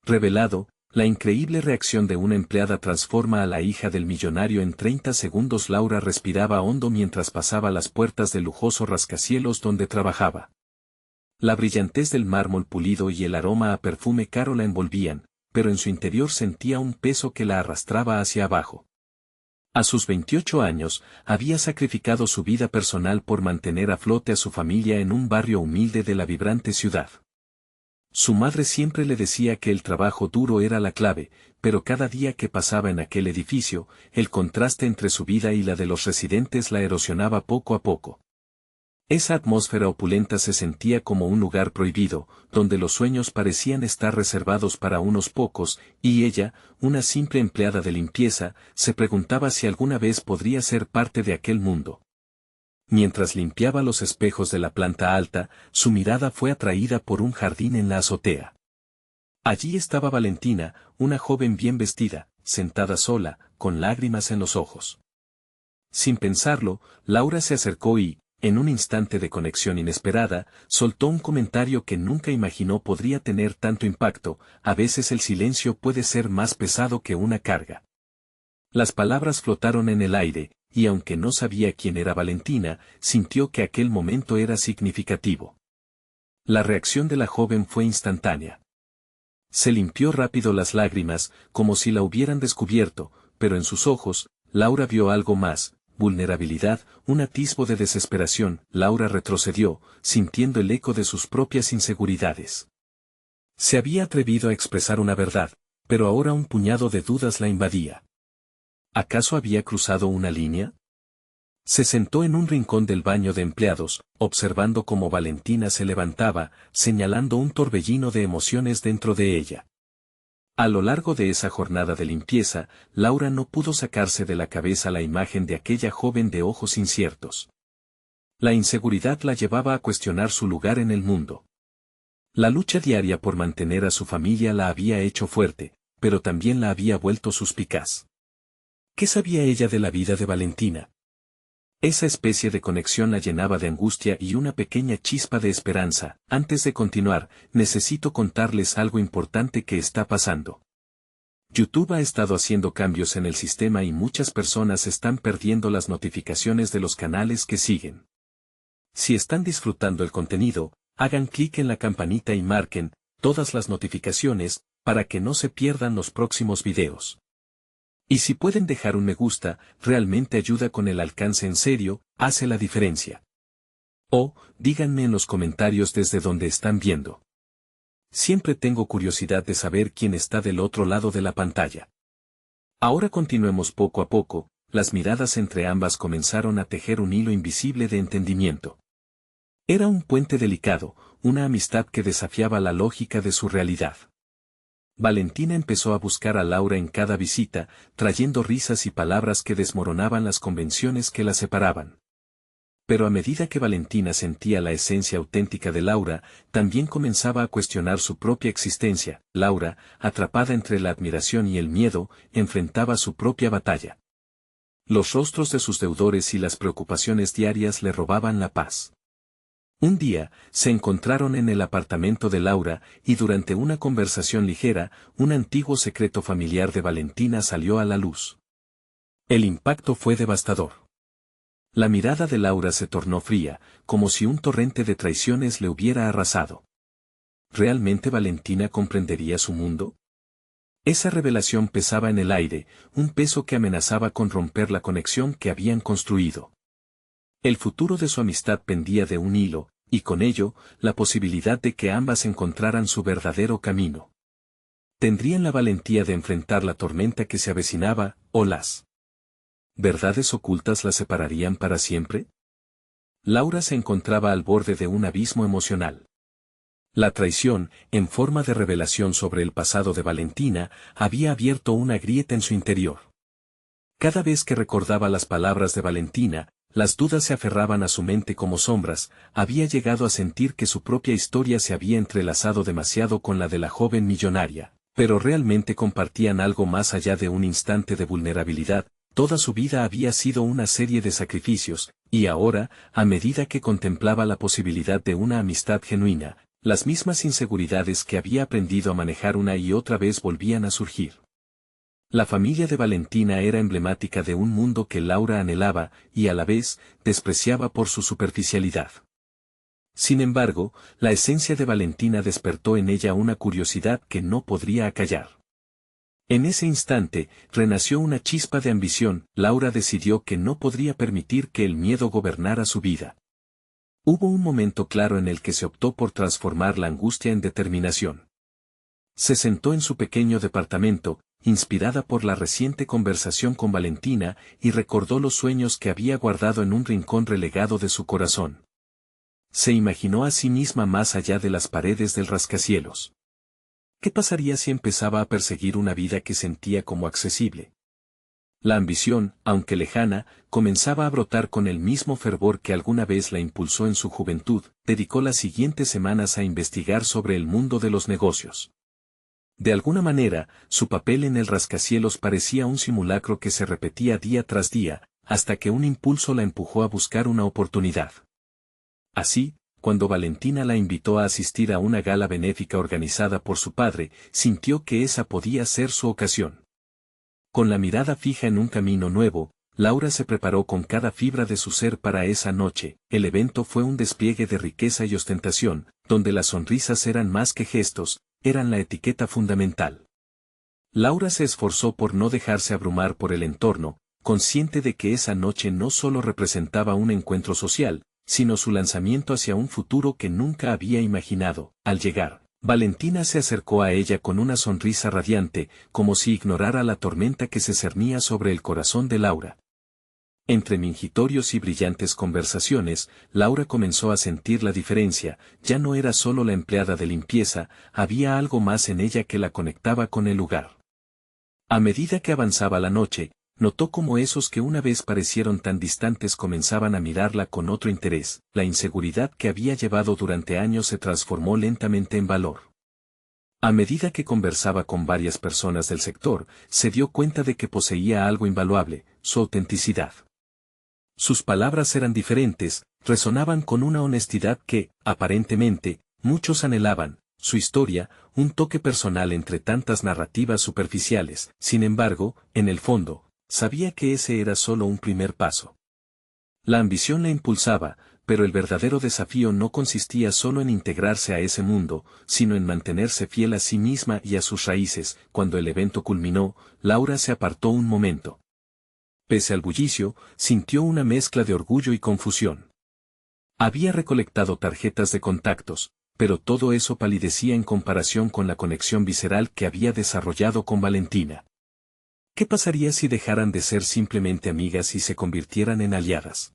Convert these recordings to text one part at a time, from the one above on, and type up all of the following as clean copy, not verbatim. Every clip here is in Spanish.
Revelado, la increíble reacción de una empleada transforma a la hija del millonario en 30 segundos. Laura respiraba hondo mientras pasaba las puertas del lujoso rascacielos donde trabajaba. La brillantez del mármol pulido y el aroma a perfume caro la envolvían, pero en su interior sentía un peso que la arrastraba hacia abajo. A sus 28 años, había sacrificado su vida personal por mantener a flote a su familia en un barrio humilde de la vibrante ciudad. Su madre siempre le decía que el trabajo duro era la clave, pero cada día que pasaba en aquel edificio, el contraste entre su vida y la de los residentes la erosionaba poco a poco. Esa atmósfera opulenta se sentía como un lugar prohibido, donde los sueños parecían estar reservados para unos pocos, y ella, una simple empleada de limpieza, se preguntaba si alguna vez podría ser parte de aquel mundo. Mientras limpiaba los espejos de la planta alta, su mirada fue atraída por un jardín en la azotea. Allí estaba Valentina, una joven bien vestida, sentada sola, con lágrimas en los ojos. Sin pensarlo, Laura se acercó y, en un instante de conexión inesperada, soltó un comentario que nunca imaginó podría tener tanto impacto: a veces el silencio puede ser más pesado que una carga. Las palabras flotaron en el aire, y aunque no sabía quién era Valentina, sintió que aquel momento era significativo. La reacción de la joven fue instantánea. Se limpió rápido las lágrimas, como si la hubieran descubierto, pero en sus ojos, Laura vio algo más: vulnerabilidad, un atisbo de desesperación. Laura retrocedió, sintiendo el eco de sus propias inseguridades. Se había atrevido a expresar una verdad, pero ahora un puñado de dudas la invadía. ¿Acaso había cruzado una línea? Se sentó en un rincón del baño de empleados, observando cómo Valentina se levantaba, señalando un torbellino de emociones dentro de ella. A lo largo de esa jornada de limpieza, Laura no pudo sacarse de la cabeza la imagen de aquella joven de ojos inciertos. La inseguridad la llevaba a cuestionar su lugar en el mundo. La lucha diaria por mantener a su familia la había hecho fuerte, pero también la había vuelto suspicaz. ¿Qué sabía ella de la vida de Valentina? Esa especie de conexión la llenaba de angustia y una pequeña chispa de esperanza. Antes de continuar, necesito contarles algo importante que está pasando. YouTube ha estado haciendo cambios en el sistema y muchas personas están perdiendo las notificaciones de los canales que siguen. Si están disfrutando el contenido, hagan clic en la campanita y marquen todas las notificaciones para que no se pierdan los próximos videos. Y si pueden dejar un me gusta, realmente ayuda con el alcance. En serio, hace la diferencia. O, díganme en los comentarios desde donde están viendo. Siempre tengo curiosidad de saber quién está del otro lado de la pantalla. Ahora continuemos poco a poco. Las miradas entre ambas comenzaron a tejer un hilo invisible de entendimiento. Era un puente delicado, una amistad que desafiaba la lógica de su realidad. Valentina empezó a buscar a Laura en cada visita, trayendo risas y palabras que desmoronaban las convenciones que la separaban. Pero a medida que Valentina sentía la esencia auténtica de Laura, también comenzaba a cuestionar su propia existencia. Laura, atrapada entre la admiración y el miedo, enfrentaba su propia batalla. Los rostros de sus deudores y las preocupaciones diarias le robaban la paz. Un día, se encontraron en el apartamento de Laura, y durante una conversación ligera, un antiguo secreto familiar de Valentina salió a la luz. El impacto fue devastador. La mirada de Laura se tornó fría, como si un torrente de traiciones le hubiera arrasado. ¿Realmente Valentina comprendería su mundo? Esa revelación pesaba en el aire, un peso que amenazaba con romper la conexión que habían construido. El futuro de su amistad pendía de un hilo, y con ello, la posibilidad de que ambas encontraran su verdadero camino. ¿Tendrían la valentía de enfrentar la tormenta que se avecinaba, o las verdades ocultas las separarían para siempre? Laura se encontraba al borde de un abismo emocional. La traición, en forma de revelación sobre el pasado de Valentina, había abierto una grieta en su interior. Cada vez que recordaba las palabras de Valentina, las dudas se aferraban a su mente como sombras. Había llegado a sentir que su propia historia se había entrelazado demasiado con la de la joven millonaria, pero realmente compartían algo más allá de un instante de vulnerabilidad. Toda su vida había sido una serie de sacrificios, y ahora, a medida que contemplaba la posibilidad de una amistad genuina, Las mismas inseguridades que había aprendido a manejar una y otra vez volvían a surgir. La familia de Valentina era emblemática de un mundo que Laura anhelaba y a la vez despreciaba por su superficialidad. Sin embargo, la esencia de Valentina despertó en ella una curiosidad que no podría acallar. En ese instante, renació una chispa de ambición. Laura decidió que no podría permitir que el miedo gobernara su vida. Hubo un momento claro en el que se optó por transformar la angustia en determinación. Se sentó en su pequeño departamento, inspirada por la reciente conversación con Valentina, y recordó los sueños que había guardado en un rincón relegado de su corazón. Se imaginó a sí misma más allá de las paredes del rascacielos. ¿Qué pasaría si empezaba a perseguir una vida que sentía como accesible? La ambición, aunque lejana, comenzaba a brotar con el mismo fervor que alguna vez la impulsó en su juventud. Dedicó las siguientes semanas a investigar sobre el mundo de los negocios. De alguna manera, su papel en el rascacielos parecía un simulacro que se repetía día tras día, hasta que un impulso la empujó a buscar una oportunidad. Así, cuando Valentina la invitó a asistir a una gala benéfica organizada por su padre, sintió que esa podía ser su ocasión. Con la mirada fija en un camino nuevo, Laura se preparó con cada fibra de su ser para esa noche. El evento fue un despliegue de riqueza y ostentación, donde las sonrisas eran más que gestos, eran la etiqueta fundamental. Laura se esforzó por no dejarse abrumar por el entorno, consciente de que esa noche no solo representaba un encuentro social, sino su lanzamiento hacia un futuro que nunca había imaginado. Al llegar, Valentina se acercó a ella con una sonrisa radiante, como si ignorara la tormenta que se cernía sobre el corazón de Laura. Entre mingitorios y brillantes conversaciones, Laura comenzó a sentir la diferencia. Ya no era solo la empleada de limpieza, había algo más en ella que la conectaba con el lugar. A medida que avanzaba la noche, notó cómo esos que una vez parecieron tan distantes comenzaban a mirarla con otro interés. La inseguridad que había llevado durante años se transformó lentamente en valor. A medida que conversaba con varias personas del sector, se dio cuenta de que poseía algo invaluable: su autenticidad. Sus palabras eran diferentes, resonaban con una honestidad que, aparentemente, muchos anhelaban. Su historia, un toque personal entre tantas narrativas superficiales. Sin embargo, en el fondo, sabía que ese era solo un primer paso. La ambición la impulsaba, pero el verdadero desafío no consistía solo en integrarse a ese mundo, sino en mantenerse fiel a sí misma y a sus raíces. Cuando el evento culminó, Laura se apartó un momento. Pese al bullicio, sintió una mezcla de orgullo y confusión. Había recolectado tarjetas de contactos, pero todo eso palidecía en comparación con la conexión visceral que había desarrollado con Valentina. ¿Qué pasaría si dejaran de ser simplemente amigas y se convirtieran en aliadas?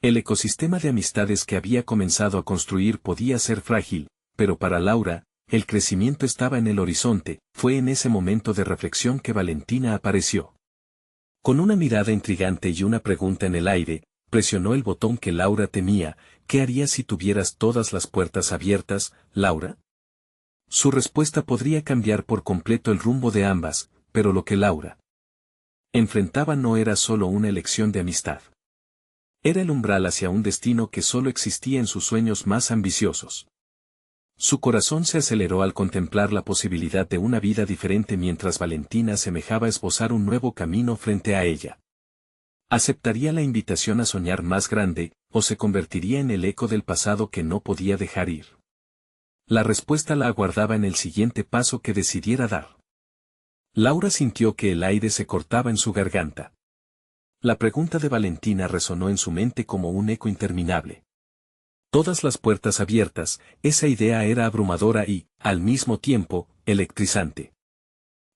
El ecosistema de amistades que había comenzado a construir podía ser frágil, pero para Laura, el crecimiento estaba en el horizonte. Fue en ese momento de reflexión que Valentina apareció. Con una mirada intrigante y una pregunta en el aire, presionó el botón que Laura temía. ¿Qué harías si tuvieras todas las puertas abiertas, Laura? Su respuesta podría cambiar por completo el rumbo de ambas, pero lo que Laura enfrentaba no era solo una elección de amistad. Era el umbral hacia un destino que solo existía en sus sueños más ambiciosos. Su corazón se aceleró al contemplar la posibilidad de una vida diferente mientras Valentina semejaba esbozar un nuevo camino frente a ella. ¿Aceptaría la invitación a soñar más grande, o se convertiría en el eco del pasado que no podía dejar ir? La respuesta la aguardaba en el siguiente paso que decidiera dar. Laura sintió que el aire se cortaba en su garganta. La pregunta de Valentina resonó en su mente como un eco interminable. Todas las puertas abiertas, esa idea era abrumadora y, al mismo tiempo, electrizante.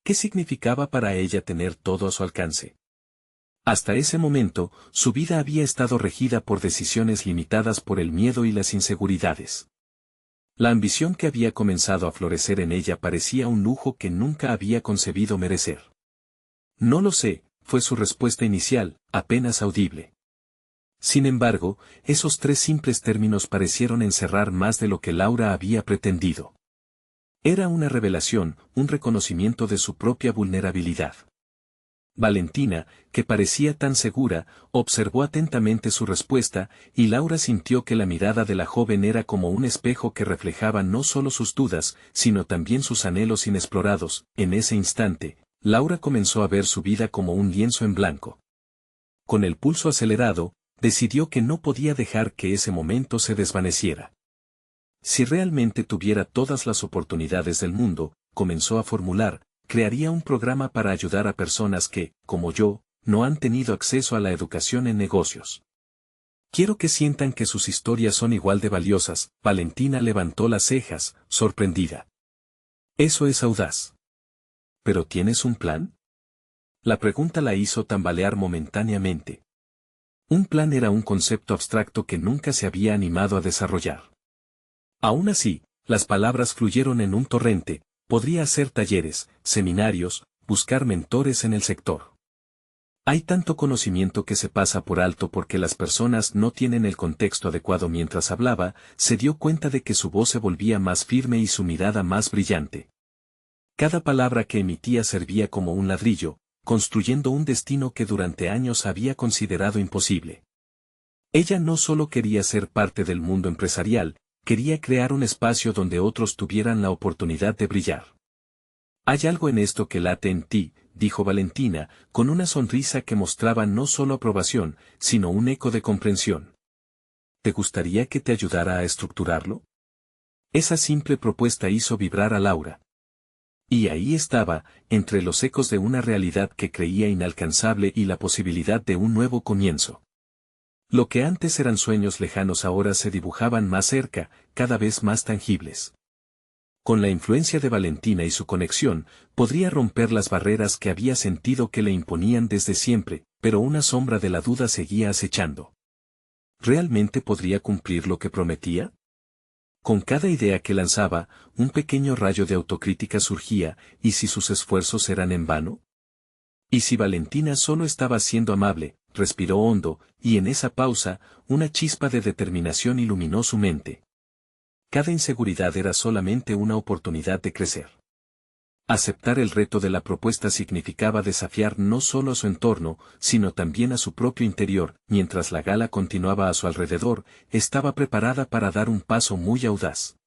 ¿Qué significaba para ella tener todo a su alcance? Hasta ese momento, su vida había estado regida por decisiones limitadas por el miedo y las inseguridades. La ambición que había comenzado a florecer en ella parecía un lujo que nunca había concebido merecer. No lo sé, fue su respuesta inicial, apenas audible. Sin embargo, esos 3 simples términos parecieron encerrar más de lo que Laura había pretendido. Era una revelación, un reconocimiento de su propia vulnerabilidad. Valentina, que parecía tan segura, observó atentamente su respuesta, y Laura sintió que la mirada de la joven era como un espejo que reflejaba no solo sus dudas, sino también sus anhelos inexplorados. En ese instante, Laura comenzó a ver su vida como un lienzo en blanco. Con el pulso acelerado, decidió que no podía dejar que ese momento se desvaneciera. Si realmente tuviera todas las oportunidades del mundo, comenzó a formular, crearía un programa para ayudar a personas que, como yo, no han tenido acceso a la educación en negocios. Quiero que sientan que sus historias son igual de valiosas. Valentina levantó las cejas, sorprendida. Eso es audaz. ¿Pero tienes un plan? La pregunta la hizo tambalear momentáneamente. Un plan era un concepto abstracto que nunca se había animado a desarrollar. Aún así, las palabras fluyeron en un torrente. Podría hacer talleres, seminarios, buscar mentores en el sector. Hay tanto conocimiento que se pasa por alto porque las personas no tienen el contexto adecuado. Mientras hablaba, se dio cuenta de que su voz se volvía más firme y su mirada más brillante. Cada palabra que emitía servía como un ladrillo, construyendo un destino que durante años había considerado imposible. Ella no solo quería ser parte del mundo empresarial, quería crear un espacio donde otros tuvieran la oportunidad de brillar. Hay algo en esto que late en ti, dijo Valentina, con una sonrisa que mostraba no solo aprobación, sino un eco de comprensión. ¿Te gustaría que te ayudara a estructurarlo? Esa simple propuesta hizo vibrar a Laura. Y ahí estaba, entre los ecos de una realidad que creía inalcanzable y la posibilidad de un nuevo comienzo. Lo que antes eran sueños lejanos ahora se dibujaban más cerca, cada vez más tangibles. Con la influencia de Valentina y su conexión, podría romper las barreras que había sentido que le imponían desde siempre, pero una sombra de la duda seguía acechando. ¿Realmente podría cumplir lo que prometía? Con cada idea que lanzaba, un pequeño rayo de autocrítica surgía, ¿y si sus esfuerzos eran en vano? ¿Y si Valentina solo estaba siendo amable? Respiró hondo, y en esa pausa, una chispa de determinación iluminó su mente. Cada inseguridad era solamente una oportunidad de crecer. Aceptar el reto de la propuesta significaba desafiar no solo a su entorno, sino también a su propio interior. Mientras la gala continuaba a su alrededor, estaba preparada para dar un paso muy audaz.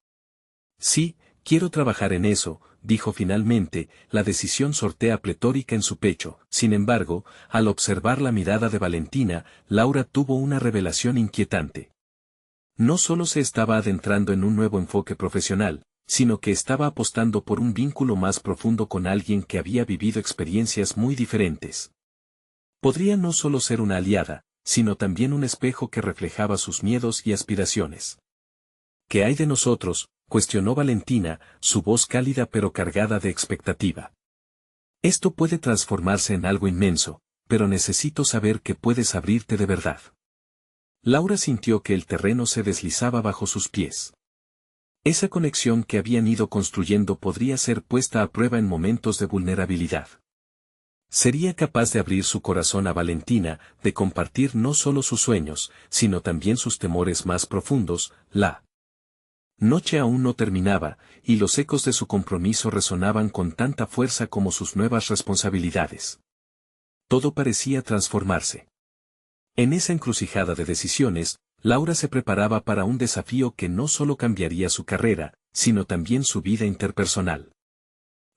Sí, quiero trabajar en eso, dijo finalmente, la decisión sortea pletórica en su pecho. Sin embargo, al observar la mirada de Valentina, Laura tuvo una revelación inquietante. No solo se estaba adentrando en un nuevo enfoque profesional, sino que estaba apostando por un vínculo más profundo con alguien que había vivido experiencias muy diferentes. Podría no solo ser una aliada, sino también un espejo que reflejaba sus miedos y aspiraciones. ¿Qué hay de nosotros?, cuestionó Valentina, su voz cálida pero cargada de expectativa. Esto puede transformarse en algo inmenso, pero necesito saber que puedes abrirte de verdad. Laura sintió que el terreno se deslizaba bajo sus pies. Esa conexión que habían ido construyendo podría ser puesta a prueba en momentos de vulnerabilidad. Sería capaz de abrir su corazón a Valentina, de compartir no solo sus sueños, sino también sus temores más profundos. La noche aún no terminaba, y los ecos de su compromiso resonaban con tanta fuerza como sus nuevas responsabilidades. Todo parecía transformarse. En esa encrucijada de decisiones, Laura se preparaba para un desafío que no solo cambiaría su carrera, sino también su vida interpersonal.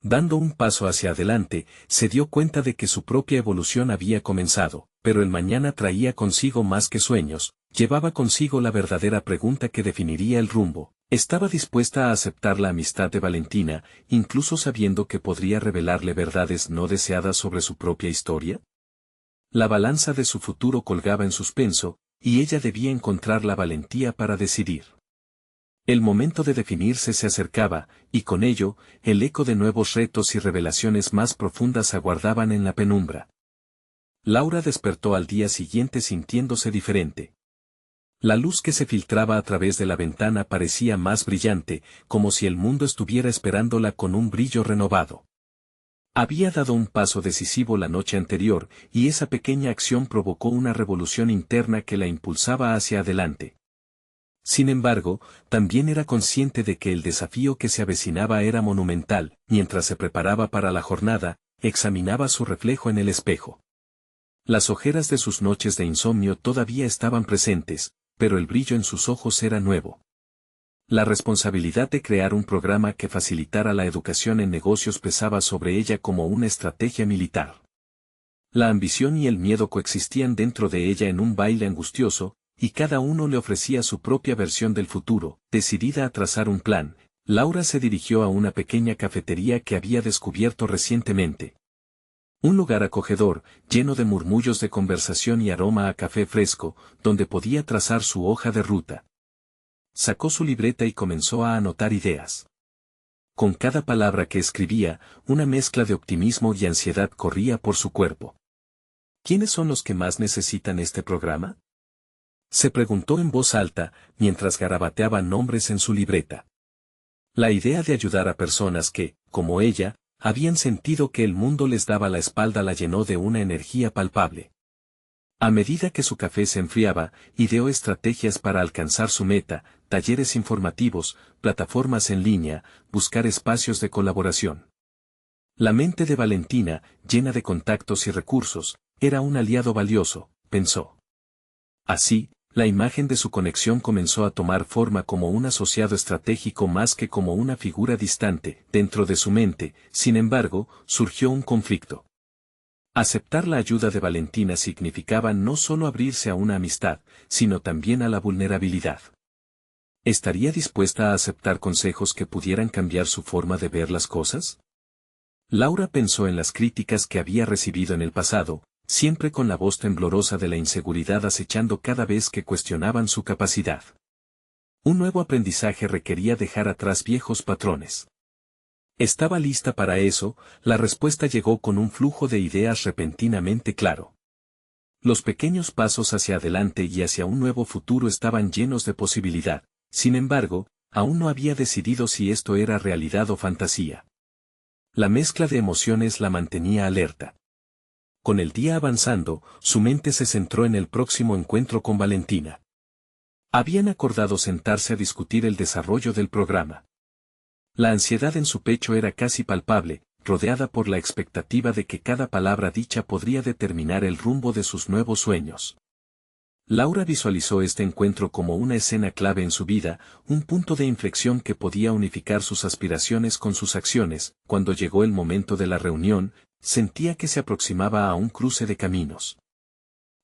Dando un paso hacia adelante, se dio cuenta de que su propia evolución había comenzado, pero el mañana traía consigo más que sueños, llevaba consigo la verdadera pregunta que definiría el rumbo. Estaba dispuesta a aceptar la amistad de Valentina, incluso sabiendo que podría revelarle verdades no deseadas sobre su propia historia. La balanza de su futuro colgaba en suspenso, y ella debía encontrar la valentía para decidir. El momento de definirse se acercaba, y con ello, el eco de nuevos retos y revelaciones más profundas aguardaban en la penumbra. Laura despertó al día siguiente sintiéndose diferente. La luz que se filtraba a través de la ventana parecía más brillante, como si el mundo estuviera esperándola con un brillo renovado. Había dado un paso decisivo la noche anterior, y esa pequeña acción provocó una revolución interna que la impulsaba hacia adelante. Sin embargo, también era consciente de que el desafío que se avecinaba era monumental. Mientras se preparaba para la jornada, examinaba su reflejo en el espejo. Las ojeras de sus noches de insomnio todavía estaban presentes, pero el brillo en sus ojos era nuevo. La responsabilidad de crear un programa que facilitara la educación en negocios pesaba sobre ella como una estrategia militar. La ambición y el miedo coexistían dentro de ella en un baile angustioso, y cada uno le ofrecía su propia versión del futuro. Decidida a trazar un plan, Laura se dirigió a una pequeña cafetería que había descubierto recientemente. Un lugar acogedor, lleno de murmullos de conversación y aroma a café fresco, donde podía trazar su hoja de ruta. Sacó su libreta y comenzó a anotar ideas. Con cada palabra que escribía, una mezcla de optimismo y ansiedad corría por su cuerpo. ¿Quiénes son los que más necesitan este programa?, se preguntó en voz alta, mientras garabateaba nombres en su libreta. La idea de ayudar a personas que, como ella, habían sentido que el mundo les daba la espalda la llenó de una energía palpable. A medida que su café se enfriaba, ideó estrategias para alcanzar su meta, talleres informativos, plataformas en línea, buscar espacios de colaboración. La mente de Valentina, llena de contactos y recursos, era un aliado valioso, pensó. Así, la imagen de su conexión comenzó a tomar forma como un asociado estratégico más que como una figura distante. Dentro de su mente, sin embargo, surgió un conflicto. Aceptar la ayuda de Valentina significaba no solo abrirse a una amistad, sino también a la vulnerabilidad. ¿Estaría dispuesta a aceptar consejos que pudieran cambiar su forma de ver las cosas? Laura pensó en las críticas que había recibido en el pasado, siempre con la voz temblorosa de la inseguridad acechando cada vez que cuestionaban su capacidad. Un nuevo aprendizaje requería dejar atrás viejos patrones. ¿Estaba lista para eso? La respuesta llegó con un flujo de ideas repentinamente claro. Los pequeños pasos hacia adelante y hacia un nuevo futuro estaban llenos de posibilidad, sin embargo, aún no había decidido si esto era realidad o fantasía. La mezcla de emociones la mantenía alerta. Con el día avanzando, su mente se centró en el próximo encuentro con Valentina. Habían acordado sentarse a discutir el desarrollo del programa. La ansiedad en su pecho era casi palpable, rodeada por la expectativa de que cada palabra dicha podría determinar el rumbo de sus nuevos sueños. Laura visualizó este encuentro como una escena clave en su vida, un punto de inflexión que podía unificar sus aspiraciones con sus acciones. Cuando llegó el momento de la reunión, sentía que se aproximaba a un cruce de caminos.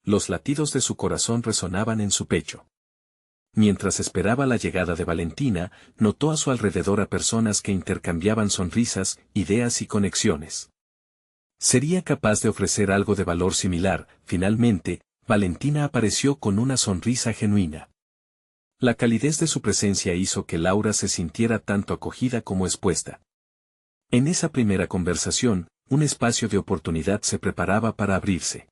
Los latidos de su corazón resonaban en su pecho. Mientras esperaba la llegada de Valentina, notó a su alrededor a personas que intercambiaban sonrisas, ideas y conexiones. ¿Sería capaz de ofrecer algo de valor similar? Finalmente, Valentina apareció con una sonrisa genuina. La calidez de su presencia hizo que Laura se sintiera tanto acogida como expuesta. En esa primera conversación, un espacio de oportunidad se preparaba para abrirse.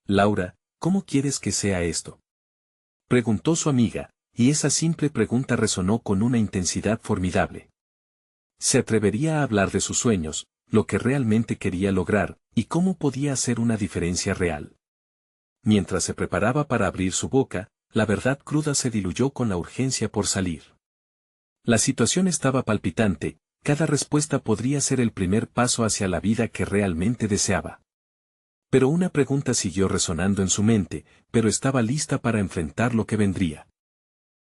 Laura, ¿cómo quieres que sea esto?, preguntó su amiga, y esa simple pregunta resonó con una intensidad formidable. Se atrevería a hablar de sus sueños, lo que realmente quería lograr, y cómo podía hacer una diferencia real. Mientras se preparaba para abrir su boca, la verdad cruda se diluyó con la urgencia por salir. La situación estaba palpitante, cada respuesta podría ser el primer paso hacia la vida que realmente deseaba. Pero una pregunta siguió resonando en su mente, pero estaba lista para enfrentar lo que vendría.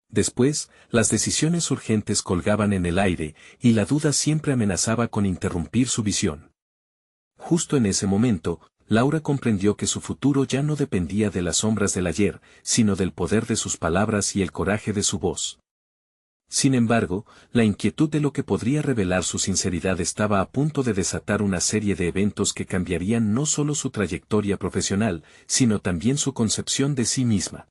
Después, las decisiones urgentes colgaban en el aire, y la duda siempre amenazaba con interrumpir su visión. Justo en ese momento, Laura comprendió que su futuro ya no dependía de las sombras del ayer, sino del poder de sus palabras y el coraje de su voz. Sin embargo, la inquietud de lo que podría revelar su sinceridad estaba a punto de desatar una serie de eventos que cambiarían no solo su trayectoria profesional, sino también su concepción de sí misma.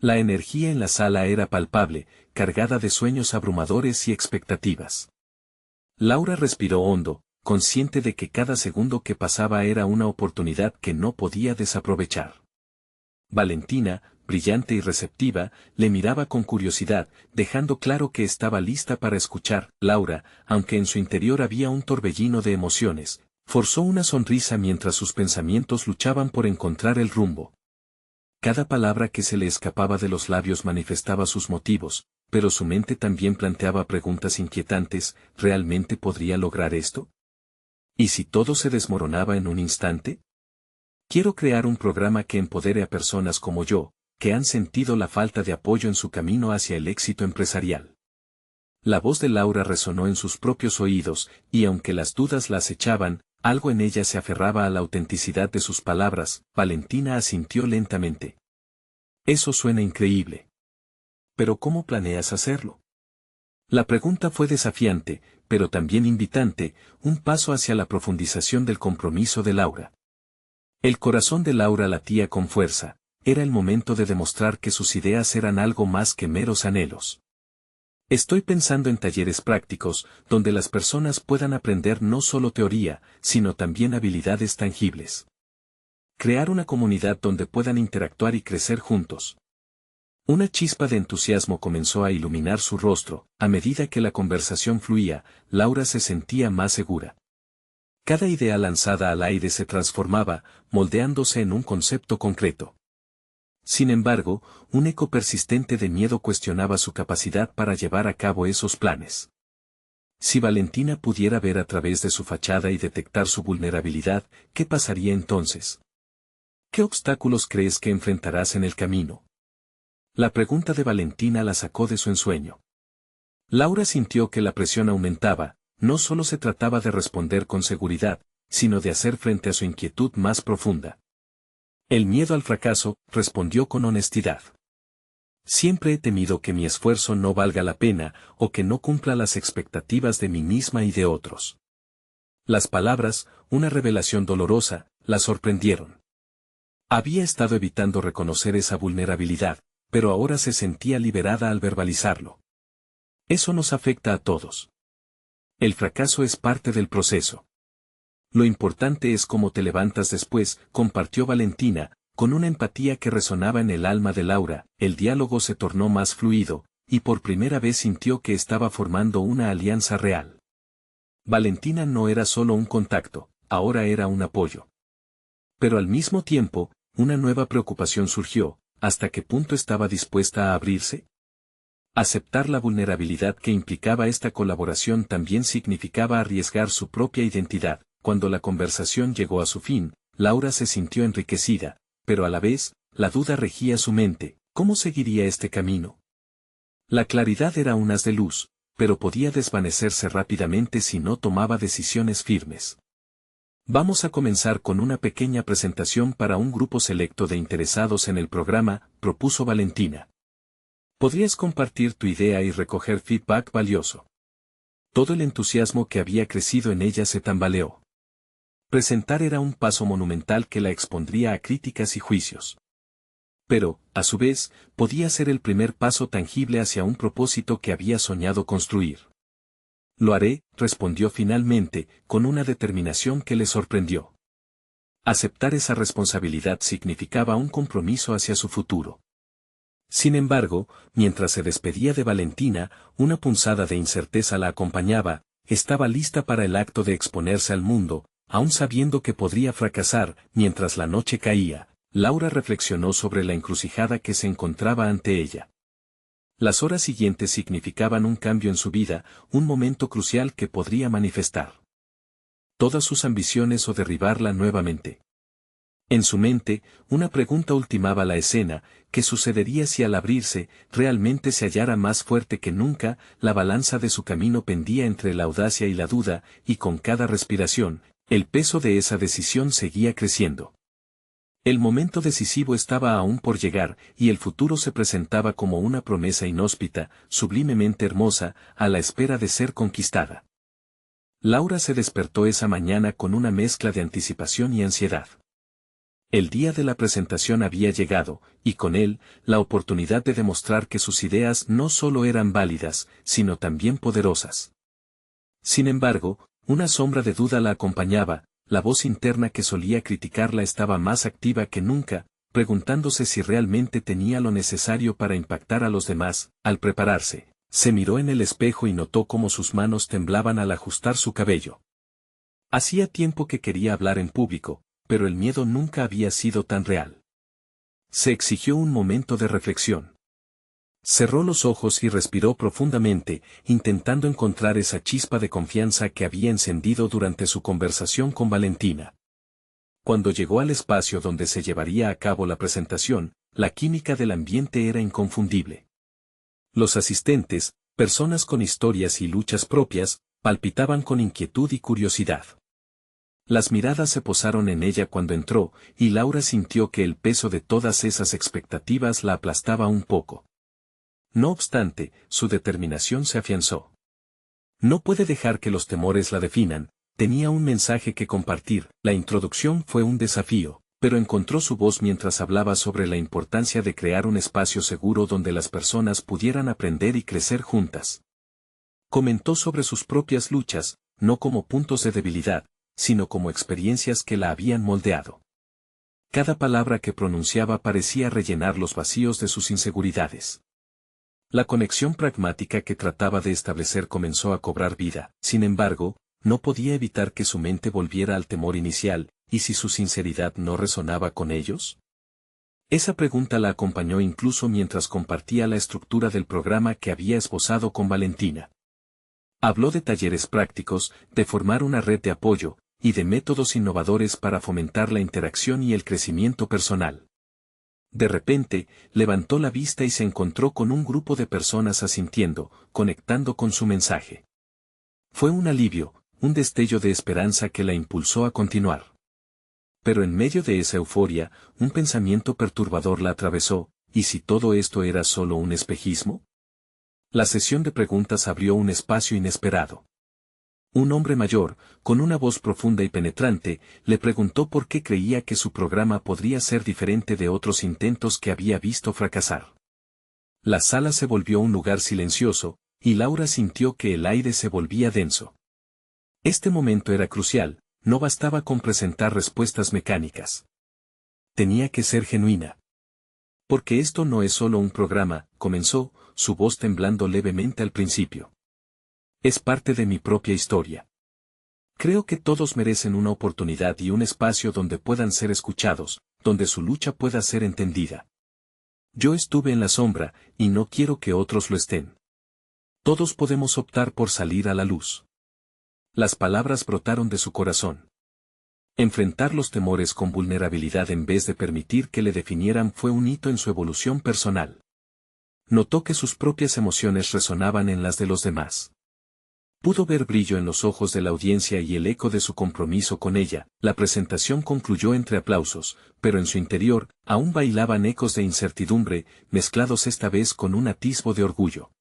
La energía en la sala era palpable, cargada de sueños abrumadores y expectativas. Laura respiró hondo, consciente de que cada segundo que pasaba era una oportunidad que no podía desaprovechar. Valentina, brillante y receptiva, le miraba con curiosidad, dejando claro que estaba lista para escuchar. Laura, aunque en su interior había un torbellino de emociones, forzó una sonrisa mientras sus pensamientos luchaban por encontrar el rumbo. Cada palabra que se le escapaba de los labios manifestaba sus motivos, pero su mente también planteaba preguntas inquietantes. ¿Realmente podría lograr esto? ¿Y si todo se desmoronaba en un instante? Quiero crear un programa que empodere a personas como yo, que han sentido la falta de apoyo en su camino hacia el éxito empresarial. La voz de Laura resonó en sus propios oídos, y aunque las dudas la acechaban, algo en ella se aferraba a la autenticidad de sus palabras. Valentina asintió lentamente. Eso suena increíble. ¿Pero cómo planeas hacerlo? La pregunta fue desafiante, pero también invitante, un paso hacia la profundización del compromiso de Laura. El corazón de Laura latía con fuerza, era el momento de demostrar que sus ideas eran algo más que meros anhelos. Estoy pensando en talleres prácticos, donde las personas puedan aprender no solo teoría, sino también habilidades tangibles. Crear una comunidad donde puedan interactuar y crecer juntos. Una chispa de entusiasmo comenzó a iluminar su rostro. A medida que la conversación fluía, Laura se sentía más segura. Cada idea lanzada al aire se transformaba, moldeándose en un concepto concreto. Sin embargo, un eco persistente de miedo cuestionaba su capacidad para llevar a cabo esos planes. Si Valentina pudiera ver a través de su fachada y detectar su vulnerabilidad, ¿qué pasaría entonces? ¿Qué obstáculos crees que enfrentarás en el camino? La pregunta de Valentina la sacó de su ensueño. Laura sintió que la presión aumentaba, no solo se trataba de responder con seguridad, sino de hacer frente a su inquietud más profunda. El miedo al fracaso, respondió con honestidad. Siempre he temido que mi esfuerzo no valga la pena, o que no cumpla las expectativas de mí misma y de otros. Las palabras, una revelación dolorosa, la sorprendieron. Había estado evitando reconocer esa vulnerabilidad, pero ahora se sentía liberada al verbalizarlo. Eso nos afecta a todos. El fracaso es parte del proceso. Lo importante es cómo te levantas después, compartió Valentina, con una empatía que resonaba en el alma de Laura. El diálogo se tornó más fluido, y por primera vez sintió que estaba formando una alianza real. Valentina no era solo un contacto, ahora era un apoyo. Pero al mismo tiempo, una nueva preocupación surgió. ¿Hasta qué punto estaba dispuesta a abrirse? Aceptar la vulnerabilidad que implicaba esta colaboración también significaba arriesgar su propia identidad. Cuando la conversación llegó a su fin, Laura se sintió enriquecida, pero a la vez, la duda regía su mente. ¿Cómo seguiría este camino? La claridad era un haz de luz, pero podía desvanecerse rápidamente si no tomaba decisiones firmes. Vamos a comenzar con una pequeña presentación para un grupo selecto de interesados en el programa, propuso Valentina. Podrías compartir tu idea y recoger feedback valioso. Todo el entusiasmo que había crecido en ella se tambaleó. Presentar era un paso monumental que la expondría a críticas y juicios. Pero, a su vez, podía ser el primer paso tangible hacia un propósito que había soñado construir. Lo haré, respondió finalmente, con una determinación que le sorprendió. Aceptar esa responsabilidad significaba un compromiso hacia su futuro. Sin embargo, mientras se despedía de Valentina, una punzada de incerteza la acompañaba. Estaba lista para el acto de exponerse al mundo, aun sabiendo que podría fracasar. Mientras la noche caía, Laura reflexionó sobre la encrucijada que se encontraba ante ella. Las horas siguientes significaban un cambio en su vida, un momento crucial que podría manifestar todas sus ambiciones o derribarla nuevamente. En su mente, una pregunta ultimaba la escena: ¿qué sucedería si al abrirse, realmente se hallara más fuerte que nunca? La balanza de su camino pendía entre la audacia y la duda, y con cada respiración, el peso de esa decisión seguía creciendo. El momento decisivo estaba aún por llegar, y el futuro se presentaba como una promesa inhóspita, sublimemente hermosa, a la espera de ser conquistada. Laura se despertó esa mañana con una mezcla de anticipación y ansiedad. El día de la presentación había llegado, y con él, la oportunidad de demostrar que sus ideas no solo eran válidas, sino también poderosas. Sin embargo, una sombra de duda la acompañaba. La voz interna que solía criticarla estaba más activa que nunca, preguntándose si realmente tenía lo necesario para impactar a los demás. Al prepararse, se miró en el espejo y notó cómo sus manos temblaban al ajustar su cabello. Hacía tiempo que quería hablar en público, pero el miedo nunca había sido tan real. Se exigió un momento de reflexión. Cerró los ojos y respiró profundamente, intentando encontrar esa chispa de confianza que había encendido durante su conversación con Valentina. Cuando llegó al espacio donde se llevaría a cabo la presentación, la química del ambiente era inconfundible. Los asistentes, personas con historias y luchas propias, palpitaban con inquietud y curiosidad. Las miradas se posaron en ella cuando entró, y Laura sintió que el peso de todas esas expectativas la aplastaba un poco. No obstante, su determinación se afianzó. No puede dejar que los temores la definan, tenía un mensaje que compartir. La introducción fue un desafío, pero encontró su voz mientras hablaba sobre la importancia de crear un espacio seguro donde las personas pudieran aprender y crecer juntas. Comentó sobre sus propias luchas, no como puntos de debilidad, sino como experiencias que la habían moldeado. Cada palabra que pronunciaba parecía rellenar los vacíos de sus inseguridades. La conexión pragmática que trataba de establecer comenzó a cobrar vida, sin embargo, no podía evitar que su mente volviera al temor inicial, ¿y si su sinceridad no resonaba con ellos? Esa pregunta la acompañó incluso mientras compartía la estructura del programa que había esbozado con Valentina. Habló de talleres prácticos, de formar una red de apoyo, y de métodos innovadores para fomentar la interacción y el crecimiento personal. De repente, levantó la vista y se encontró con un grupo de personas asintiendo, conectando con su mensaje. Fue un alivio, un destello de esperanza que la impulsó a continuar. Pero en medio de esa euforia, un pensamiento perturbador la atravesó, ¿y si todo esto era solo un espejismo? La sesión de preguntas abrió un espacio inesperado. Un hombre mayor, con una voz profunda y penetrante, le preguntó por qué creía que su programa podría ser diferente de otros intentos que había visto fracasar. La sala se volvió un lugar silencioso, y Laura sintió que el aire se volvía denso. Este momento era crucial, no bastaba con presentar respuestas mecánicas. Tenía que ser genuina. Porque esto no es solo un programa, comenzó, su voz temblando levemente al principio. Es parte de mi propia historia. Creo que todos merecen una oportunidad y un espacio donde puedan ser escuchados, donde su lucha pueda ser entendida. Yo estuve en la sombra, y no quiero que otros lo estén. Todos podemos optar por salir a la luz. Las palabras brotaron de su corazón. Enfrentar los temores con vulnerabilidad en vez de permitir que le definieran fue un hito en su evolución personal. Notó que sus propias emociones resonaban en las de los demás. Pudo ver brillo en los ojos de la audiencia y el eco de su compromiso con ella. La presentación concluyó entre aplausos, pero en su interior, aún bailaban ecos de incertidumbre, mezclados esta vez con un atisbo de orgullo.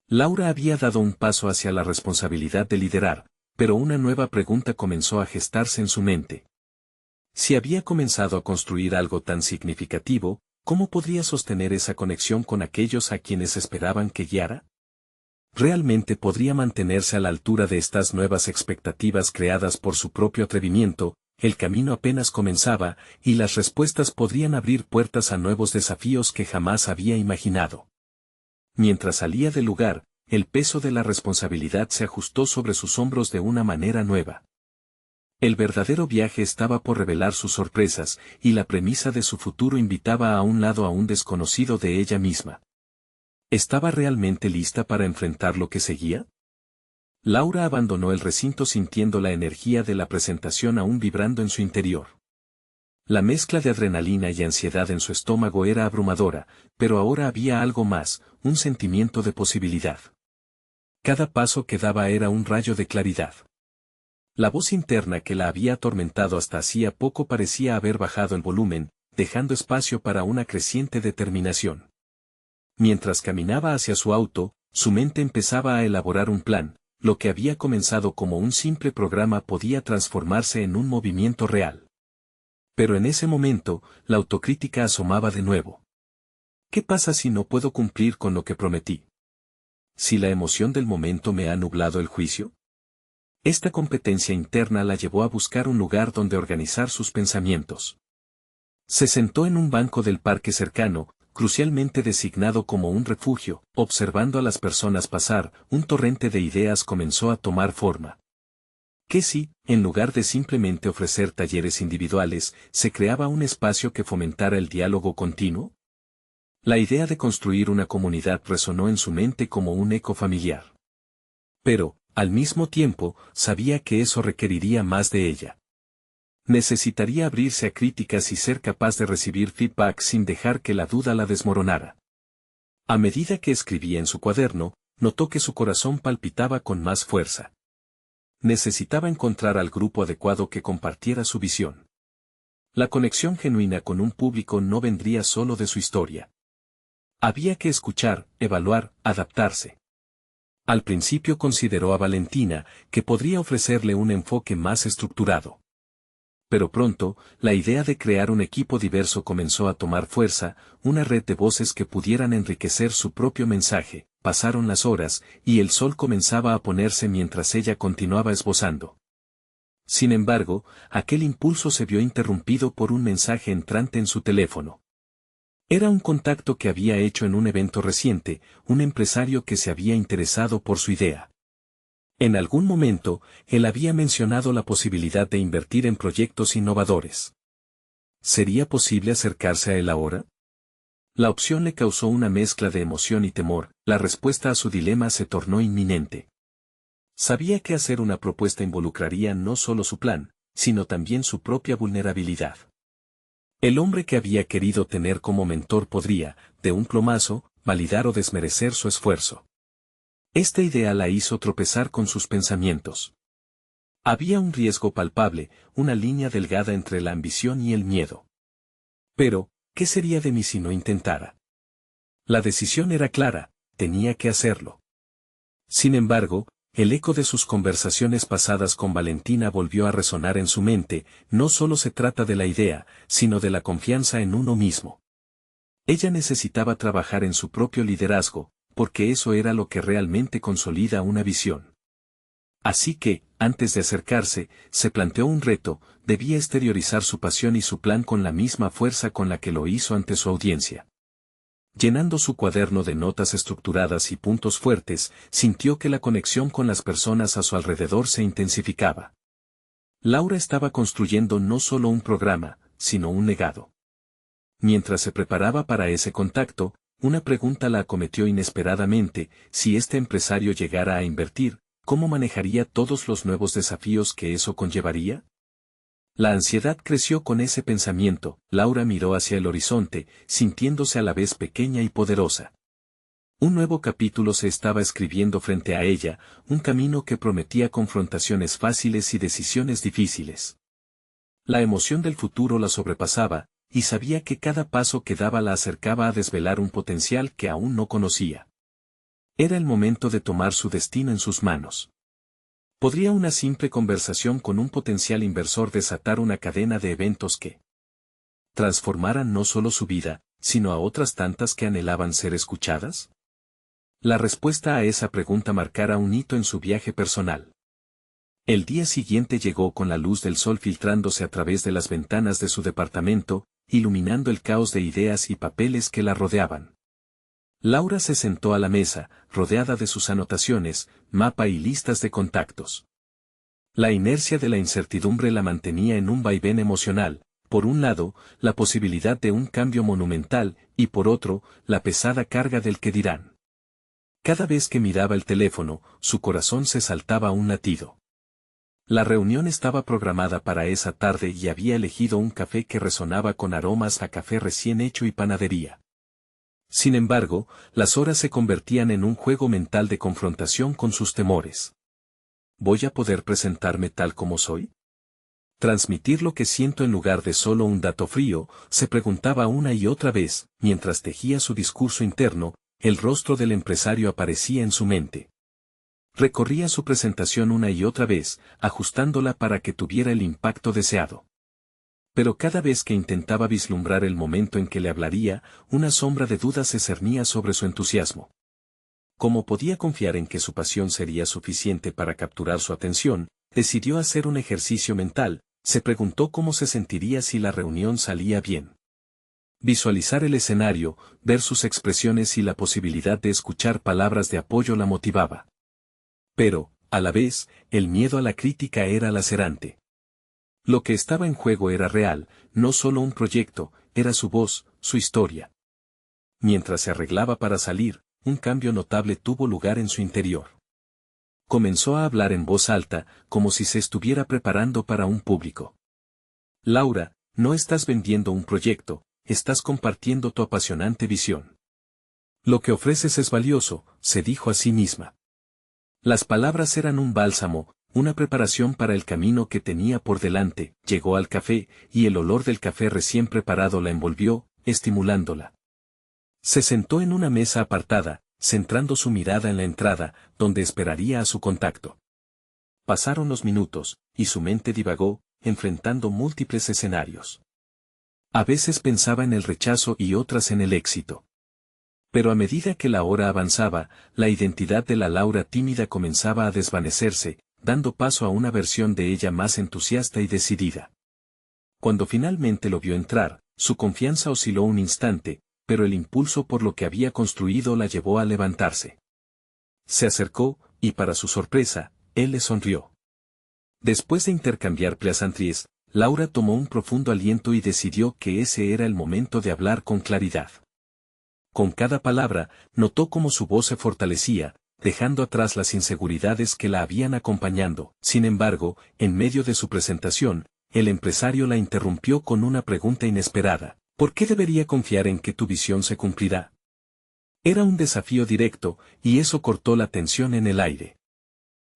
Laura había dado un paso hacia la responsabilidad de liderar, pero una nueva pregunta comenzó a gestarse en su mente. Si había comenzado a construir algo tan significativo, ¿cómo podría sostener esa conexión con aquellos a quienes esperaban que guiara? ¿Realmente podría mantenerse a la altura de estas nuevas expectativas creadas por su propio atrevimiento? El camino apenas comenzaba, y las respuestas podrían abrir puertas a nuevos desafíos que jamás había imaginado. Mientras salía del lugar, el peso de la responsabilidad se ajustó sobre sus hombros de una manera nueva. El verdadero viaje estaba por revelar sus sorpresas, y la premisa de su futuro invitaba a un lado aún desconocido de ella misma. ¿Estaba realmente lista para enfrentar lo que seguía? Laura abandonó el recinto sintiendo la energía de la presentación aún vibrando en su interior. La mezcla de adrenalina y ansiedad en su estómago era abrumadora, pero ahora había algo más, un sentimiento de posibilidad. Cada paso que daba era un rayo de claridad. La voz interna que la había atormentado hasta hacía poco parecía haber bajado el volumen, dejando espacio para una creciente determinación. Mientras caminaba hacia su auto, su mente empezaba a elaborar un plan. Lo que había comenzado como un simple programa podía transformarse en un movimiento real. Pero en ese momento, la autocrítica asomaba de nuevo. ¿Qué pasa si no puedo cumplir con lo que prometí? ¿Si la emoción del momento me ha nublado el juicio? Esta competencia interna la llevó a buscar un lugar donde organizar sus pensamientos. Se sentó en un banco del parque cercano, crucialmente designado como un refugio, observando a las personas pasar. Un torrente de ideas comenzó a tomar forma. ¿Qué si, en lugar de simplemente ofrecer talleres individuales, se creaba un espacio que fomentara el diálogo continuo? La idea de construir una comunidad resonó en su mente como un eco familiar. Pero, al mismo tiempo, sabía que eso requeriría más de ella. Necesitaría abrirse a críticas y ser capaz de recibir feedback sin dejar que la duda la desmoronara. A medida que escribía en su cuaderno, notó que su corazón palpitaba con más fuerza. Necesitaba encontrar al grupo adecuado que compartiera su visión. La conexión genuina con un público no vendría solo de su historia. Había que escuchar, evaluar, adaptarse. Al principio consideró a Valentina, que podría ofrecerle un enfoque más estructurado. Pero pronto, la idea de crear un equipo diverso comenzó a tomar fuerza, una red de voces que pudieran enriquecer su propio mensaje. Pasaron las horas, y el sol comenzaba a ponerse mientras ella continuaba esbozando. Sin embargo, aquel impulso se vio interrumpido por un mensaje entrante en su teléfono. Era un contacto que había hecho en un evento reciente, un empresario que se había interesado por su idea. En algún momento, él había mencionado la posibilidad de invertir en proyectos innovadores. ¿Sería posible acercarse a él ahora? La opción le causó una mezcla de emoción y temor, la respuesta a su dilema se tornó inminente. Sabía que hacer una propuesta involucraría no solo su plan, sino también su propia vulnerabilidad. El hombre que había querido tener como mentor podría, de un plumazo, validar o desmerecer su esfuerzo. Esta idea la hizo tropezar con sus pensamientos. Había un riesgo palpable, una línea delgada entre la ambición y el miedo. Pero, ¿qué sería de mí si no intentara? La decisión era clara, tenía que hacerlo. Sin embargo, el eco de sus conversaciones pasadas con Valentina volvió a resonar en su mente. No solo se trata de la idea, sino de la confianza en uno mismo. Ella necesitaba trabajar en su propio liderazgo, porque eso era lo que realmente consolida una visión. Así que, antes de acercarse, se planteó un reto: debía exteriorizar su pasión y su plan con la misma fuerza con la que lo hizo ante su audiencia. Llenando su cuaderno de notas estructuradas y puntos fuertes, sintió que la conexión con las personas a su alrededor se intensificaba. Laura estaba construyendo no solo un programa, sino un legado. Mientras se preparaba para ese contacto, una pregunta la acometió inesperadamente: si este empresario llegara a invertir, ¿cómo manejaría todos los nuevos desafíos que eso conllevaría? La ansiedad creció con ese pensamiento. Laura miró hacia el horizonte, sintiéndose a la vez pequeña y poderosa. Un nuevo capítulo se estaba escribiendo frente a ella, un camino que prometía confrontaciones fáciles y decisiones difíciles. La emoción del futuro la sobrepasaba, y sabía que cada paso que daba la acercaba a desvelar un potencial que aún no conocía. Era el momento de tomar su destino en sus manos. ¿Podría una simple conversación con un potencial inversor desatar una cadena de eventos que transformaran no solo su vida, sino a otras tantas que anhelaban ser escuchadas? La respuesta a esa pregunta marcara un hito en su viaje personal. El día siguiente llegó con la luz del sol filtrándose a través de las ventanas de su departamento, iluminando el caos de ideas y papeles que la rodeaban. Laura se sentó a la mesa, rodeada de sus anotaciones, mapa y listas de contactos. La inercia de la incertidumbre la mantenía en un vaivén emocional: por un lado, la posibilidad de un cambio monumental, y por otro, la pesada carga del qué dirán. Cada vez que miraba el teléfono, su corazón se saltaba a un latido. La reunión estaba programada para esa tarde y había elegido un café que resonaba con aromas a café recién hecho y panadería. Sin embargo, las horas se convertían en un juego mental de confrontación con sus temores. ¿Voy a poder presentarme tal como soy? ¿Transmitir lo que siento en lugar de solo un dato frío?, se preguntaba una y otra vez. Mientras tejía su discurso interno, el rostro del empresario aparecía en su mente. Recorría su presentación una y otra vez, ajustándola para que tuviera el impacto deseado. Pero cada vez que intentaba vislumbrar el momento en que le hablaría, una sombra de duda se cernía sobre su entusiasmo. ¿Cómo podía confiar en que su pasión sería suficiente para capturar su atención? Decidió hacer un ejercicio mental. Se preguntó cómo se sentiría si la reunión salía bien. Visualizar el escenario, ver sus expresiones y la posibilidad de escuchar palabras de apoyo la motivaba. Pero, a la vez, el miedo a la crítica era lacerante. Lo que estaba en juego era real, no solo un proyecto, era su voz, su historia. mientras se arreglaba para salir, un cambio notable tuvo lugar en su interior. Comenzó a hablar en voz alta, como si se estuviera preparando para un público. Laura, no estás vendiendo un proyecto, estás compartiendo tu apasionante visión. Lo que ofreces es valioso, se dijo a sí misma. Las palabras eran un bálsamo, una preparación para el camino que tenía por delante. Llegó al café, y el olor del café recién preparado la envolvió, estimulándola. Se sentó en una mesa apartada, centrando su mirada en la entrada, donde esperaría a su contacto. Pasaron los minutos, y su mente divagó, enfrentando múltiples escenarios. A veces pensaba en el rechazo y otras en el éxito. Pero a medida que la hora avanzaba, la identidad de la Laura tímida comenzaba a desvanecerse, dando paso a una versión de ella más entusiasta y decidida. Cuando finalmente lo vio entrar, su confianza osciló un instante, pero el impulso por lo que había construido la llevó a levantarse. Se acercó, y para su sorpresa, él le sonrió. Después de intercambiar pleasantries, Laura tomó un profundo aliento y decidió que ese era el momento de hablar con claridad. Con cada palabra, notó cómo su voz se fortalecía, dejando atrás las inseguridades que la habían acompañado. Sin embargo, en medio de su presentación, el empresario la interrumpió con una pregunta inesperada. ¿Por qué debería confiar en que tu visión se cumplirá? Era un desafío directo, y eso cortó la tensión en el aire.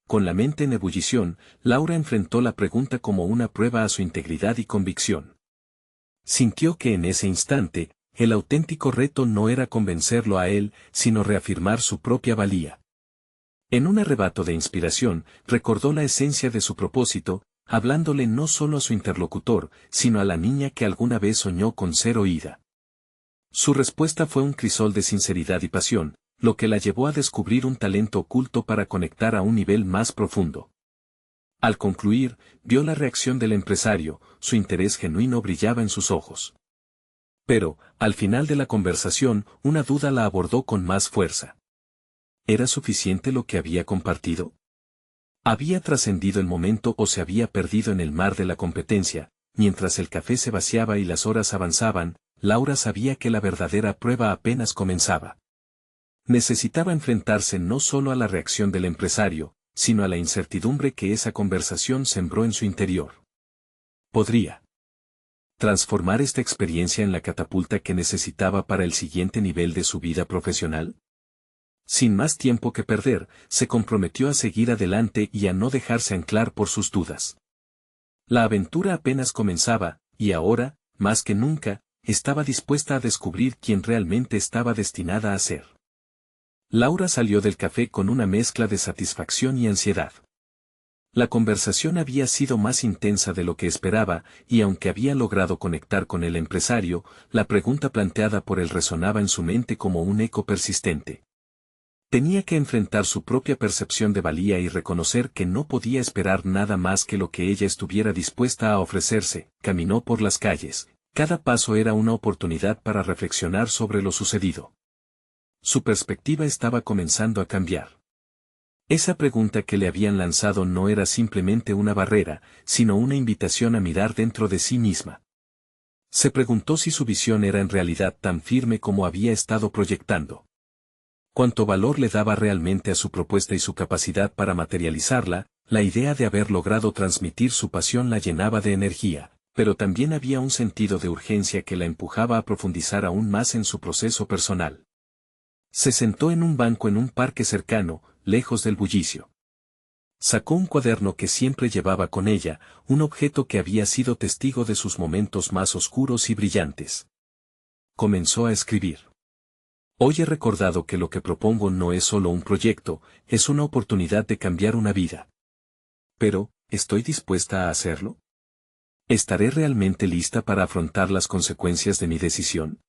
Con la mente en ebullición, Laura enfrentó la pregunta como una prueba a su integridad y convicción. Sintió que en ese instante, el auténtico reto no era convencerlo a él, sino reafirmar su propia valía. En un arrebato de inspiración, recordó la esencia de su propósito, hablándole no solo a su interlocutor, sino a la niña que alguna vez soñó con ser oída. Su respuesta fue un crisol de sinceridad y pasión, lo que la llevó a descubrir un talento oculto para conectar a un nivel más profundo. Al concluir, vio la reacción del empresario, su interés genuino brillaba en sus ojos. Pero, al final de la conversación, una duda la abordó con más fuerza. ¿Era suficiente lo que había compartido? ¿Había trascendido el momento o se había perdido en el mar de la competencia? Mientras el café se vaciaba y las horas avanzaban, Laura sabía que la verdadera prueba apenas comenzaba. Necesitaba enfrentarse no solo a la reacción del empresario, sino a la incertidumbre que esa conversación sembró en su interior. ¿Podría transformar esta experiencia en la catapulta que necesitaba para el siguiente nivel de su vida profesional? Sin más tiempo que perder, se comprometió a seguir adelante y a no dejarse anclar por sus dudas. La aventura apenas comenzaba, y ahora, más que nunca, estaba dispuesta a descubrir quién realmente estaba destinada a ser. Laura salió del café con una mezcla de satisfacción y ansiedad. La conversación había sido más intensa de lo que esperaba, y aunque había logrado conectar con el empresario, la pregunta planteada por él resonaba en su mente como un eco persistente. Tenía que enfrentar su propia percepción de valía y reconocer que no podía esperar nada más que lo que ella estuviera dispuesta a ofrecerse. Caminó por las calles. Cada paso era una oportunidad para reflexionar sobre lo sucedido. Su perspectiva estaba comenzando a cambiar. Esa pregunta que le habían lanzado no era simplemente una barrera, sino una invitación a mirar dentro de sí misma. Se preguntó si su visión era en realidad tan firme como había estado proyectando. Cuánto valor le daba realmente a su propuesta y su capacidad para materializarla. La idea de haber logrado transmitir su pasión la llenaba de energía, pero también había un sentido de urgencia que la empujaba a profundizar aún más en su proceso personal. Se sentó en un banco en un parque cercano, lejos del bullicio. Sacó un cuaderno que siempre llevaba con ella, un objeto que había sido testigo de sus momentos más oscuros y brillantes. Comenzó a escribir. Hoy he recordado que lo que propongo no es solo un proyecto, es una oportunidad de cambiar una vida. Pero, ¿estoy dispuesta a hacerlo? ¿Estaré realmente lista para afrontar las consecuencias de mi decisión?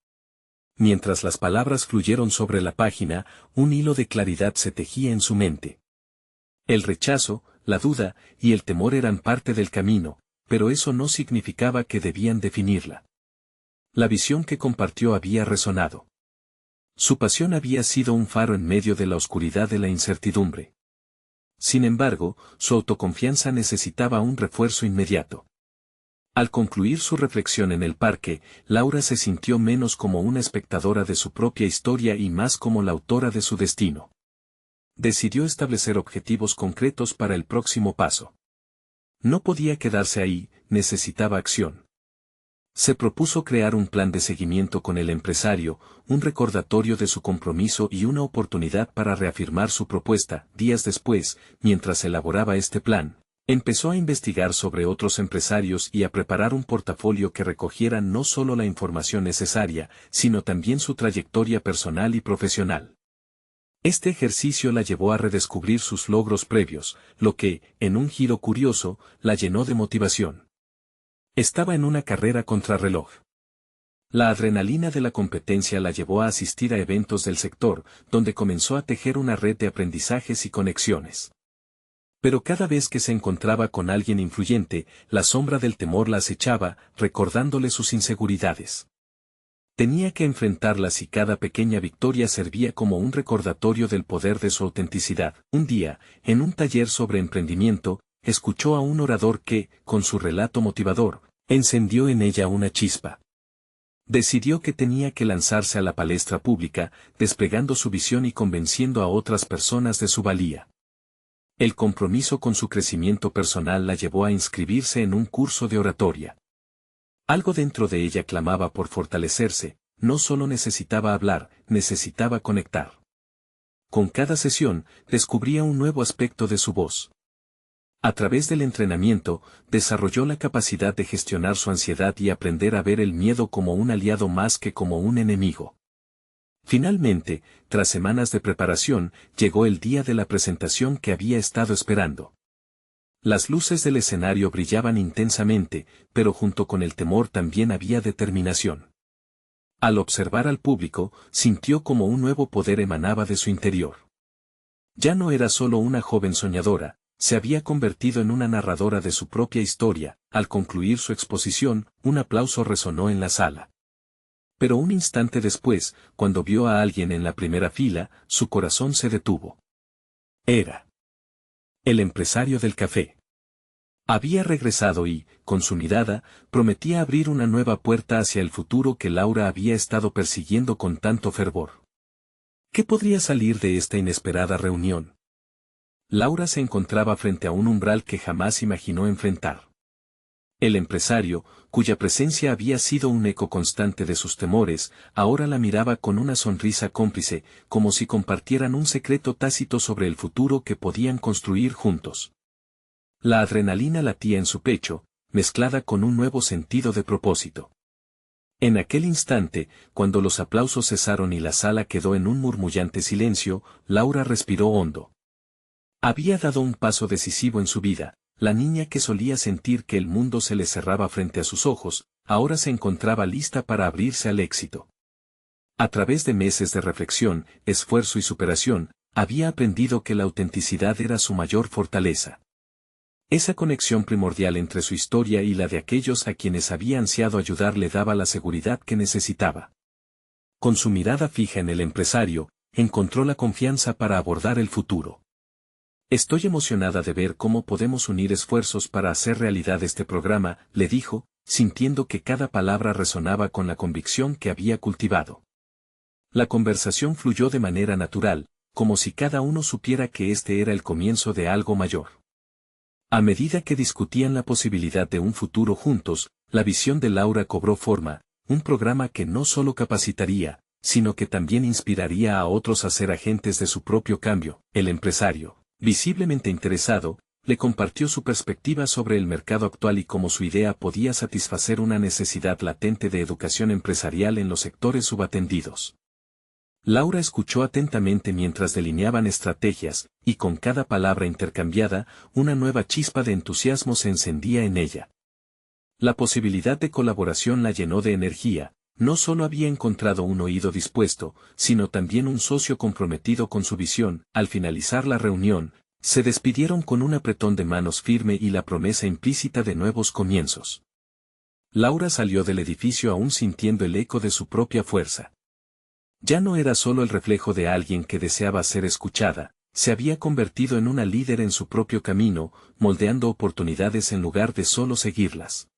Mientras las palabras fluyeron sobre la página, un hilo de claridad se tejía en su mente. El rechazo, la duda y el temor eran parte del camino, pero eso no significaba que debían definirla. La visión que compartió había resonado. Su pasión había sido un faro en medio de la oscuridad de la incertidumbre. Sin embargo, su autoconfianza necesitaba un refuerzo inmediato. Al concluir su reflexión en el parque, Laura se sintió menos como una espectadora de su propia historia y más como la autora de su destino. Decidió establecer objetivos concretos para el próximo paso. No podía quedarse ahí, necesitaba acción. Se propuso crear un plan de seguimiento con el empresario, un recordatorio de su compromiso y una oportunidad para reafirmar su propuesta. Días después, mientras elaboraba este plan, empezó a investigar sobre otros empresarios y a preparar un portafolio que recogiera no solo la información necesaria, sino también su trayectoria personal y profesional. Este ejercicio la llevó a redescubrir sus logros previos, lo que, en un giro curioso, la llenó de motivación. Estaba en una carrera contrarreloj. La adrenalina de la competencia la llevó a asistir a eventos del sector, donde comenzó a tejer una red de aprendizajes y conexiones. Pero cada vez que se encontraba con alguien influyente, la sombra del temor la acechaba, recordándole sus inseguridades. Tenía que enfrentarlas y cada pequeña victoria servía como un recordatorio del poder de su autenticidad. Un día, en un taller sobre emprendimiento, escuchó a un orador que, con su relato motivador, encendió en ella una chispa. Decidió que tenía que lanzarse a la palestra pública, desplegando su visión y convenciendo a otras personas de su valía. El compromiso con su crecimiento personal la llevó a inscribirse en un curso de oratoria. Algo dentro de ella clamaba por fortalecerse, no solo necesitaba hablar, necesitaba conectar. Con cada sesión, descubría un nuevo aspecto de su voz. A través del entrenamiento, desarrolló la capacidad de gestionar su ansiedad y aprender a ver el miedo como un aliado más que como un enemigo. Finalmente, tras semanas de preparación, llegó el día de la presentación que había estado esperando. Las luces del escenario brillaban intensamente, pero junto con el temor también había determinación. Al observar al público, sintió como un nuevo poder emanaba de su interior. Ya no era solo una joven soñadora, se había convertido en una narradora de su propia historia. Al concluir su exposición, un aplauso resonó en la sala. Pero un instante después, cuando vio a alguien en la primera fila, su corazón se detuvo. Era el empresario del café. Había regresado y, con su mirada, prometía abrir una nueva puerta hacia el futuro que Laura había estado persiguiendo con tanto fervor. ¿Qué podría salir de esta inesperada reunión? Laura se encontraba frente a un umbral que jamás imaginó enfrentar. El empresario, cuya presencia había sido un eco constante de sus temores, ahora la miraba con una sonrisa cómplice, como si compartieran un secreto tácito sobre el futuro que podían construir juntos. La adrenalina latía en su pecho, mezclada con un nuevo sentido de propósito. En aquel instante, cuando los aplausos cesaron y la sala quedó en un murmullante silencio, Laura respiró hondo. Había dado un paso decisivo en su vida. La niña que solía sentir que el mundo se le cerraba frente a sus ojos, ahora se encontraba lista para abrirse al éxito. A través de meses de reflexión, esfuerzo y superación, había aprendido que la autenticidad era su mayor fortaleza. Esa conexión primordial entre su historia y la de aquellos a quienes había ansiado ayudar le daba la seguridad que necesitaba. Con su mirada fija en el empresario, encontró la confianza para abordar el futuro. Estoy emocionada de ver cómo podemos unir esfuerzos para hacer realidad este programa, le dijo, sintiendo que cada palabra resonaba con la convicción que había cultivado. La conversación fluyó de manera natural, como si cada uno supiera que este era el comienzo de algo mayor. A medida que discutían la posibilidad de un futuro juntos, la visión de Laura cobró forma, un programa que no solo capacitaría, sino que también inspiraría a otros a ser agentes de su propio cambio. El empresario, visiblemente interesado, le compartió su perspectiva sobre el mercado actual y cómo su idea podía satisfacer una necesidad latente de educación empresarial en los sectores subatendidos. Laura escuchó atentamente mientras delineaban estrategias, y con cada palabra intercambiada, una nueva chispa de entusiasmo se encendía en ella. La posibilidad de colaboración la llenó de energía. No solo había encontrado un oído dispuesto, sino también un socio comprometido con su visión. Al finalizar la reunión, se despidieron con un apretón de manos firme y la promesa implícita de nuevos comienzos. Laura salió del edificio aún sintiendo el eco de su propia fuerza. Ya no era solo el reflejo de alguien que deseaba ser escuchada, se había convertido en una líder en su propio camino, moldeando oportunidades en lugar de solo seguirlas.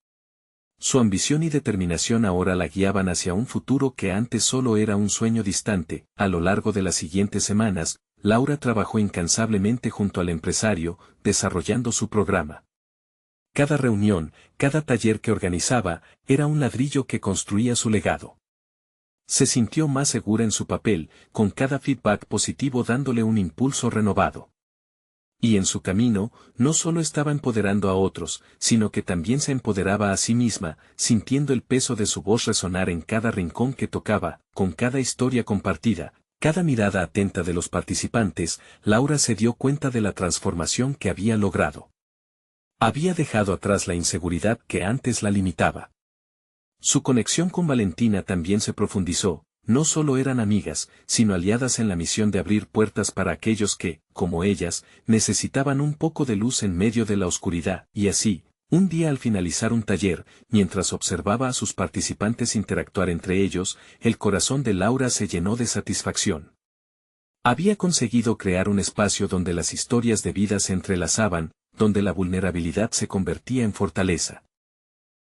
Su ambición y determinación ahora la guiaban hacia un futuro que antes solo era un sueño distante. A lo largo de las siguientes semanas, Laura trabajó incansablemente junto al empresario, desarrollando su programa. Cada reunión, cada taller que organizaba, era un ladrillo que construía su legado. Se sintió más segura en su papel, con cada feedback positivo dándole un impulso renovado. Y en su camino, no solo estaba empoderando a otros, sino que también se empoderaba a sí misma, sintiendo el peso de su voz resonar en cada rincón que tocaba, con cada historia compartida, cada mirada atenta de los participantes. Laura se dio cuenta de la transformación que había logrado. Había dejado atrás la inseguridad que antes la limitaba. Su conexión con Valentina también se profundizó. No solo eran amigas, sino aliadas en la misión de abrir puertas para aquellos que, como ellas, necesitaban un poco de luz en medio de la oscuridad. Y así, un día al finalizar un taller, mientras observaba a sus participantes interactuar entre ellos, el corazón de Laura se llenó de satisfacción. Había conseguido crear un espacio donde las historias de vida se entrelazaban, donde la vulnerabilidad se convertía en fortaleza.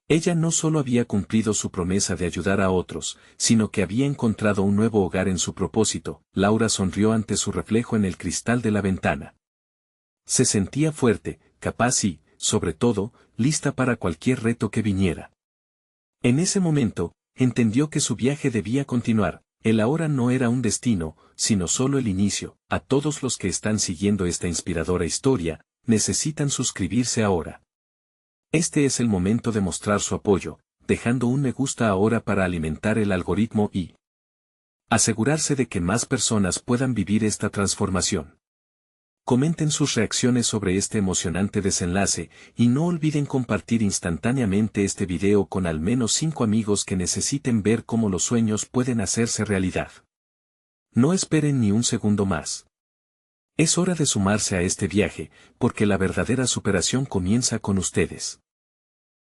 Ella no solo había cumplido su promesa de ayudar a otros, sino que había encontrado un nuevo hogar en su propósito. Laura sonrió ante su reflejo en el cristal de la ventana. Se sentía fuerte, capaz y, sobre todo, lista para cualquier reto que viniera. En ese momento, entendió que su viaje debía continuar. El ahora no era un destino, sino solo el inicio. A todos los que están siguiendo esta inspiradora historia, necesitan suscribirse ahora. Este es el momento de mostrar su apoyo, dejando un me gusta ahora para alimentar el algoritmo y asegurarse de que más personas puedan vivir esta transformación. Comenten sus reacciones sobre este emocionante desenlace y no olviden compartir instantáneamente este video con al menos 5 amigos que necesiten ver cómo los sueños pueden hacerse realidad. No esperen ni un segundo más. Es hora de sumarse a este viaje, porque la verdadera superación comienza con ustedes.